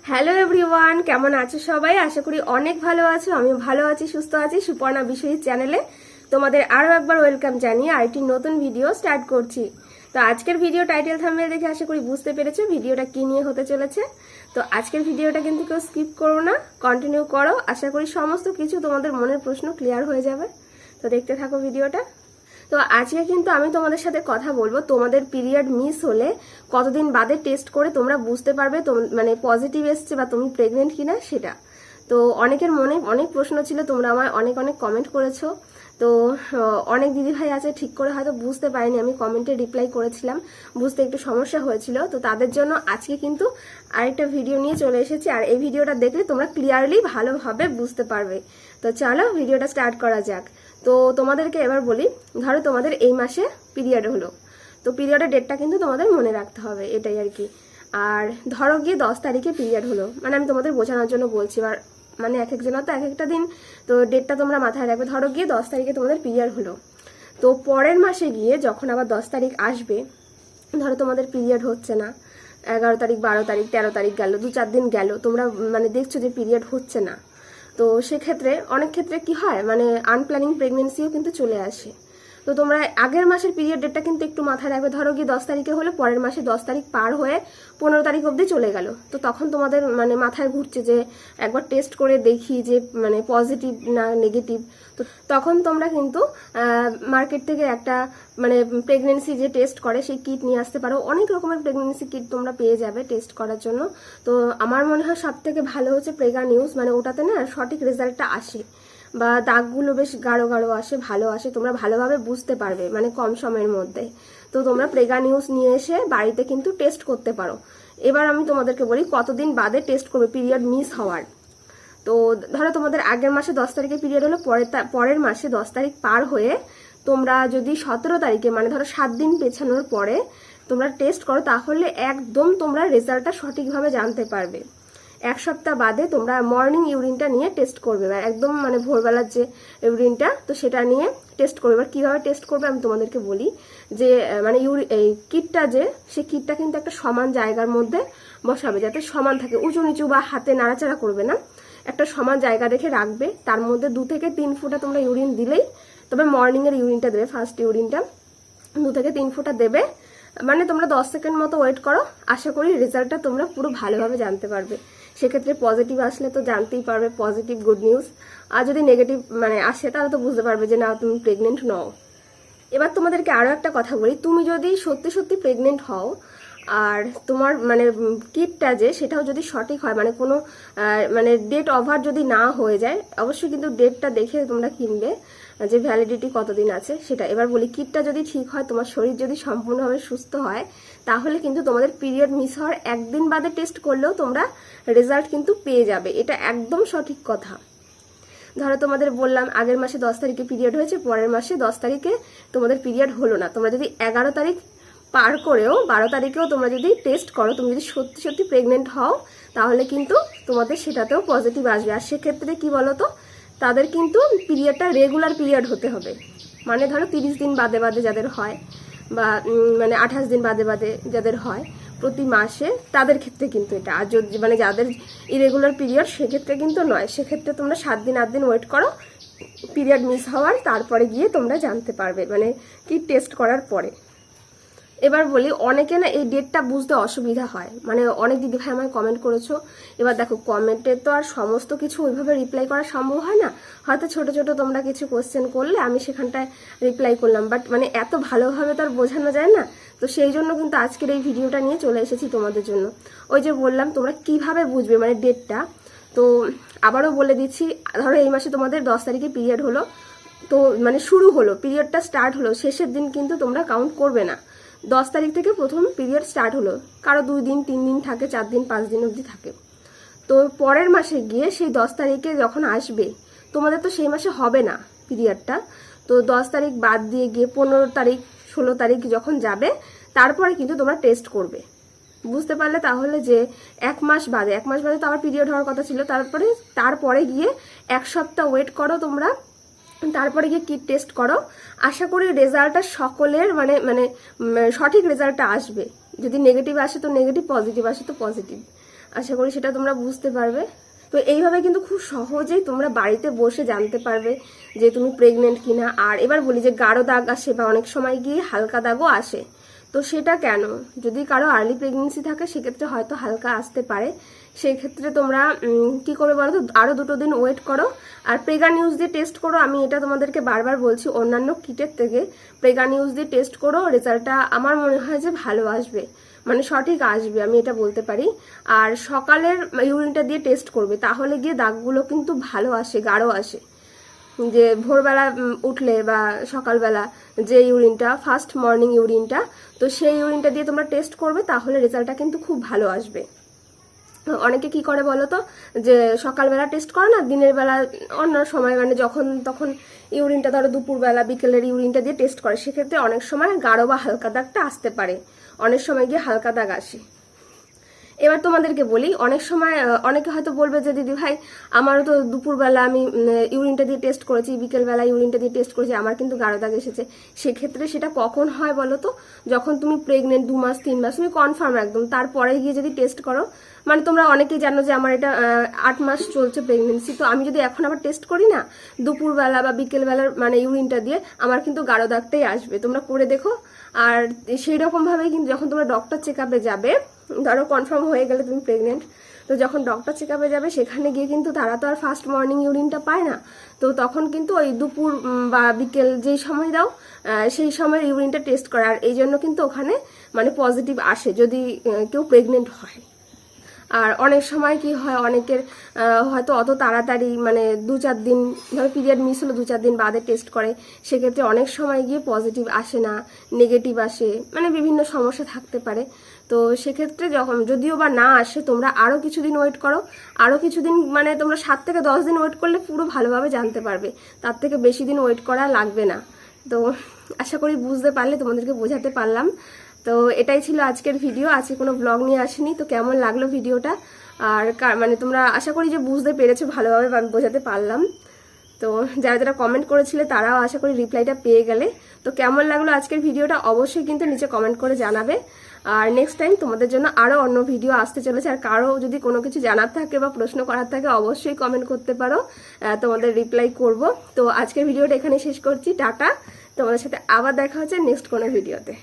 Hello everyone, কেমন আছো সবাই? আশা করি অনেক ভালো আছো। আমি ভালো আছি, সুস্থ আছি। সুপর্ণা বিষয়ী চ্যানেলে তোমাদের আরও একবার ওয়েলকাম জানিয়ে আরেকটি নতুন ভিডিও স্টার্ট করছি। তো আজকের ভিডিও টাইটেল থাম্বনেল দেখে আশা করি বুঝতে পেরেছো ভিডিওটা কি নিয়ে হতে চলেছে। তো আজকের ভিডিওটা কিন্তু কেউ স্কিপ করো না, কন্টিনিউ করো। আশা করি সমস্ত কিছু তোমাদের মনের প্রশ্ন ক্লিয়ার হয়ে যাবে। তো দেখতে থাকো ভিডিওটা। তো আজকে কিন্তু আমি তোমাদের সাথে কথা বলবো তোমাদের পিরিয়ড মিস হলে কতদিন বাদে টেস্ট করে তোমরা বুঝতে পারবে মানে পজিটিভ এসছে বা তুমি প্রেগনেন্ট কিনা সেটা। তো অনেকের মনে অনেক প্রশ্ন ছিল, তোমরা আমায় অনেক অনেক কমেন্ট করেছো। তো অনেক দিদিভাই আছে ঠিক করে হয়তো বুঝতে পারিনি, আমি কমেন্টে রিপ্লাই করেছিলাম, বুঝতে একটু সমস্যা হয়েছিল। তো তাদের জন্য আজকে কিন্তু আরেকটা ভিডিও নিয়ে চলে এসেছি, আর এই ভিডিওটা দেখলে তোমরা ক্লিয়ারলি ভালোভাবে বুঝতে পারবে। তো চলো ভিডিওটা স্টার্ট করা যাক। তো তোমাদেরকে এবার বলি, ধরো তোমাদের এই মাসে পিরিয়ড হলো, তো পিরিয়ডের ডেটটা কিন্তু তোমাদের মনে রাখতে হবে, এটাই আর কি। আর ধরো গিয়ে 10 তারিখে পিরিয়ড হলো, মানে আমি তোমাদের বোঝানোর জন্য বলছি, আর মানে এক একজনের তো এক একটা দিন, তো ডেটটা তোমরা মাথায় রাখবে। ধরো গিয়ে 10 তারিখে তোমাদের পিরিয়ড হলো, তো পরের মাসে গিয়ে যখন আবার 10 তারিখ আসবে, ধরো তোমাদের পিরিয়ড হচ্ছে না, 11 তারিখ 12 তারিখ 13 তারিখ গেল, 2-4 দিন গেল, তোমরা মানে দেখছো যে পিরিয়ড হচ্ছে না। তো সেক্ষেত্রে অনেক ক্ষেত্রে কি হয়, মানে আনপ্ল্যানিং প্রেগনেন্সিও কিন্তু চলে আসে। তো তোমরা আগের মাসের পিরিয়ড ডেটটা কিন্তু একটু মাথায় রাখবে। ধরো গিয়ে 10 তারিখে হলে পরের মাসে 10 তারিখ পার হয়ে 15 তারিখ অবধি চলে গেল, তো তখন তোমাদের মানে মাথায় ঘুরছে যে একবার টেস্ট করে দেখি যে মানে পজিটিভ না নেগেটিভ। তো তখন তোমরা কিন্তু মার্কেট থেকে একটা মানে প্রেগনেন্সি যে টেস্ট করে সেই কিট নিয়ে আসতে পারো। অনেক রকমের প্রেগনেন্সি কিট তোমরা পেয়ে যাবে টেস্ট করার জন্য। তো আমার মনে হয় সব থেকে ভালো হচ্ছে প্রেগা নিউজ, মানে ওটাতে না সঠিক রেজাল্টটা আসে, বা দাগগুলো বেশ গাঢ় গাঢ় আসে, ভালো আসে, তোমরা ভালোভাবে বুঝতে পারবে মানে কম সময়ের মধ্যে। তো তোমরা প্রেগা নিউজ নিয়ে এসে বাড়িতে কিন্তু টেস্ট করতে পারো। এবার আমি তোমাদেরকে বলি কতদিন বাদে টেস্ট করবে পিরিয়ড মিস হওয়ার। তো ধরো তোমাদের আগের মাসে 10 তারিখে পিরিয়ড হলো, পরের মাসে 10 তারিখ পার হয়ে তোমরা যদি 17 তারিখে, মানে ধরো 7 দিন পেছানোর পরে তোমরা টেস্ট করো, তাহলে একদম তোমরা রেজাল্টটা সঠিকভাবে জানতে পারবে। এক সপ্তাহ বাদে তোমরা মর্নিং ইউরিনটা নিয়ে টেস্ট করবে, একদম মানে ভোরবেলার যে ইউরিনটা, তো সেটা নিয়ে টেস্ট করবে। এবার কীভাবে টেস্ট করবে আমি তোমাদেরকে বলি, যে মানে এই কিটটা যে, সে কিটটা কিন্তু একটা সমান জায়গার মধ্যে বসাবে, যাতে সমান থাকে, উঁচু নিচু বা হাতে নাড়াচাড়া করবে না, একটা সমান জায়গা দেখে রাখবে। তার মধ্যে 2 থেকে 3 ফোঁটা তোমরা ইউরিন দিলেই, তবে মর্নিংয়ের ইউরিনটা দেবে, ফার্স্ট ইউরিনটা 2 থেকে 3 ফোঁটা দেবে। মানে তোমরা 10 সেকেন্ড মতো ওয়েট করো, আশা করি রেজাল্টটা তোমরা পুরো ভালোভাবে জানতে পারবে। সেক্ষেত্রে পজিটিভ আসলে তো জানতেই পারবে, পজিটিভ গুড নিউজ। আর যদি নেগেটিভ মানে আসে তাহলে তো বুঝতে পারবে যে না তুমি প্রেগনেন্ট নও। এবার তোমাদেরকে আরও একটা কথা বলি, তুমি যদি সত্যি সত্যি প্রেগনেন্ট হও আর তোমার মানে কিটটা যে সেটাও যদি সঠিক হয়, মানে কোনো মানে ডেট ওভার যদি না হয়ে যায়, অবশ্যই কিন্তু ডেটটা দেখে তোমরা কিনবে যে ভ্যালিডিটি কতদিন আছে সেটা। এবার বলি, কিটটা যদি ঠিক হয়, তোমার শরীর যদি সম্পূর্ণভাবে সুস্থ হয়, তাহলে কিন্তু তোমাদের পিরিয়ড মিস হওয়ার একদিন বাদে টেস্ট করলেও তোমরা রেজাল্ট কিন্তু পেয়ে যাবে, এটা একদম সঠিক কথা। ধরো তোমাদের বললাম আগের মাসে 10 তারিখে পিরিয়ড হয়েছে, পরের মাসে 10 তারিখে তোমাদের পিরিয়ড হলো না, তোমরা যদি 11 তারিখ পার করেও 12 তারিখেও তোমরা যদি টেস্ট করো, তুমি যদি সত্যি সত্যি প্রেগনেন্ট হও, তাহলে কিন্তু তোমাদের সেটাতেও পজিটিভ আসবে। আর সেক্ষেত্রে কি বলো তো, তাদের কিন্তু পিরিয়ডটা রেগুলার পিরিয়ড হতে হবে, মানে ধরো 30 দিন বাদে বাদে যাদের হয়, বা মানে 28 দিন বাদে বাদে যাদের হয় প্রতি মাসে, তাদের ক্ষেত্রে কিন্তু এটা। আর যদি মানে যাদের ইরেগুলার পিরিয়ড, সেক্ষেত্রে কিন্তু নয়। সেক্ষেত্রে তোমরা 7 দিন 8 দিন ওয়েট করো পিরিয়ড মিস হওয়ার, তারপরে গিয়ে তোমরা জানতে পারবে মানে কি টেস্ট করার পরে। এবার বলি, অনেকে না এই ডেটটা বুঝতে অসুবিধা হয়, মানে অনেক দিদিভাই আমায় কমেন্ট করেছো। এবার দেখো, কমেন্টে তো আর সমস্ত কিছু ওইভাবে রিপ্লাই করা সম্ভব হয় না, হয়তো ছোট ছোট তোমরা কিছু কোশ্চেন করলে আমি সেখানটায় রিপ্লাই করলাম, বাট মানে এত ভালোভাবে তো আর বোঝানো যায় না। তো সেই জন্য কিন্তু আজকের এই ভিডিওটা নিয়ে চলে এসেছি তোমাদের জন্য। ওই যে বললাম তোমরা কিভাবে বুঝবে মানে ডেটটা, তো আবারও বলে দিচ্ছি। ধরো এই মাসে তোমাদের 10 তারিখে পিরিয়ড হলো, তো মানে শুরু হলো, পিরিয়ডটা স্টার্ট হলো, শেষের দিন কিন্তু তোমরা কাউন্ট করবে না। 10 তারিখ থেকে প্রথম পিরিয়ড স্টার্ট হলো, কারো 2 দিন 3 দিন থাকে, 4 দিন 5 দিন অবধি থাকে। তো পরের মাসে গিয়ে সেই 10 তারিখে যখন আসবে, তোমাদের তো সেই মাসে হবে না পিরিয়ডটা, তো 10 তারিখ বাদ দিয়ে গিয়ে 15 তারিখ 16 তারিখ যখন যাবে, তারপরে কিন্তু তোমরা টেস্ট করবে। বুঝতে পারলে তাহলে, যে 1 মাস বাদে তো আবার পিরিয়ড হওয়ার কথা ছিল, তারপরে গিয়ে 1 সপ্তাহ ওয়েট করো তোমরা, তারপরে গিয়ে কিট টেস্ট করো। আশা করি রেজাল্টটা সকলের মানে মানে সঠিক রেজাল্টটা আসবে। যদি নেগেটিভ আসে তো নেগেটিভ, পজিটিভ আসে তো পজিটিভ। আশা করি সেটা তোমরা বুঝতে পারবে। তো এইভাবে কিন্তু খুব সহজেই তোমরা বাড়িতে বসে জানতে পারবে যে তুমি প্রেগনেন্ট কিনা। আর এবার বলি যে গাঢ় দাগ আসে বা অনেক সময় গিয়ে হালকা দাগও আসে, তো সেটা কেন? যদি কারো আর্লি প্রেগনেন্সি থাকে সেক্ষেত্রে হয়তো হালকা আসতে পারে। সেই ক্ষেত্রে তোমরা কি করবে বলো তো, আরও 2 দিন ওয়েট করো আর প্রেগা নিউজ দিয়ে টেস্ট করো। আমি এটা তোমাদেরকে বারবার বলছি, অন্যান্য কিটের থেকে প্রেগা নিউজ দিয়ে টেস্ট করো, রেজাল্টটা আমার মনে হয় যে ভালো আসবে, মানে সঠিক আসবে, আমি এটা বলতে পারি। আর সকালের ইউরিনটা দিয়ে টেস্ট করবে, তাহলে গিয়ে দাগগুলো কিন্তু ভালো আসে, গাঢ় আসে। যে ভোরবেলা উঠলে বা সকালবেলা যে ইউরিনটা, ফার্স্ট মর্নিং ইউরিনটা, তো সেই ইউরিনটা দিয়ে তোমরা টেস্ট করবে, তাহলে রেজাল্টটা কিন্তু খুব ভালো আসবে। অনেকে কি করে বলো তো, যে সকালবেলা টেস্ট করে না, দিনের বেলা অন্য সময় মানে যখন তখন ইউরিনটা ধরো দুপুরবেলা বিকেলের ইউরিনটা দিয়ে টেস্ট করে, সেক্ষেত্রে অনেক সময় গাঢ় বা হালকা দাগটা আসতে পারে, অনেক সময় গিয়ে হালকা দাগ আসে। এবার তোমাদেরকে বলি, অনেক সময় অনেকে হয়তো বলবে যে দিদি ভাই আমারও তো দুপুরবেলা আমি ইউরিনটা দিয়ে টেস্ট করেছি, বিকেলবেলা ইউরিনটা দিয়ে টেস্ট করেছি, আমার কিন্তু গাঢ় দাগ এসেছে। সেক্ষেত্রে সেটা কখন হয় বলো তো, যখন তুমি প্রেগনেন্ট 2 মাস 3 মাস তুমি কনফার্ম একদম, তারপরে গিয়ে যদি টেস্ট করো, মানে তোমরা অনেকেই জানো যে আমার এটা 8 মাস চলছে প্রেগনেন্সি, তো আমি যদি এখন আবার টেস্ট করি না দুপুরবেলা বা বিকেলবেলার মানে ইউরিনটা দিয়ে, আমার কিন্তু গাঢ় দাগটাই আসবে। তোমরা করে দেখো। আর সেই রকমভাবেই কিন্তু যখন তোমরা ডক্টর চেক আপে যাবে, ধরো কনফার্ম হয়ে গেলে তুমি প্রেগনেন্ট, তো যখন ডক্টর চেক আপে যাবে সেখানে গিয়ে কিন্তু তারা তো আর ফার্স্ট মর্নিং ইউরিনটা পায় না, তো তখন কিন্তু ওই দুপুর বা বিকেল যেই সময় দাও সেই সময় ইউরিনটা টেস্ট করে। আর এই জন্য কিন্তু ওখানে মানে পজিটিভ আসে যদি কেউ প্রেগনেন্ট হয়। আর অনেক সময় কি হয়, অনেকের হয়তো অত তাড়াতাড়ি মানে 2-4 দিন ধরো পিরিয়ড মিস হলো 2-4 দিন বাদে টেস্ট করে, সেক্ষেত্রে অনেক সময় গিয়ে পজিটিভ আসে না, নেগেটিভ আসে, মানে বিভিন্ন সমস্যা থাকতে পারে। তো সেক্ষেত্রে যখন যদিও বা না আসে, তোমরা আরও কিছুদিন ওয়েট করো, আরও কিছুদিন মানে তোমরা 7 থেকে 10 দিন ওয়েট করলে পুরো ভালোভাবে জানতে পারবে, তার থেকে বেশি দিন ওয়েট করা লাগবে না। তো আশা করি বুঝতে পারলে, তোমাদেরকে বোঝাতে পারলাম। তো এটাই ছিল আজকের ভিডিও, আজকে কোনো ব্লগ নিয়ে আসিনি। তো কেমন লাগলো ভিডিওটা, আর মানে তোমরা আশা করি যে বুঝতে পেরেছো ভালোভাবে, আমি বোঝাতে পারলাম। তো যারা যারা কমেন্ট করেছিলে তারাও আশা করি রিপ্লাইটা পেয়ে গেলে। তো কেমন লাগলো আজকের ভিডিওটা অবশ্যই কিন্তু নিচে কমেন্ট করে জানাবে। আর নেক্সট টাইম তোমাদের জন্য আরও অন্য ভিডিও আসতে চলেছে। আর কারো যদি কোনো কিছু জানার থাকে বা প্রশ্ন করার থাকে অবশ্যই কমেন্ট করতে পারো, তোমাদের রিপ্লাই করব। তো আজকের ভিডিওটা এখানে শেষ করছি, টাটা। তোমাদের সাথে আবার দেখা হচ্ছে নেক্সট কোনো ভিডিওতে।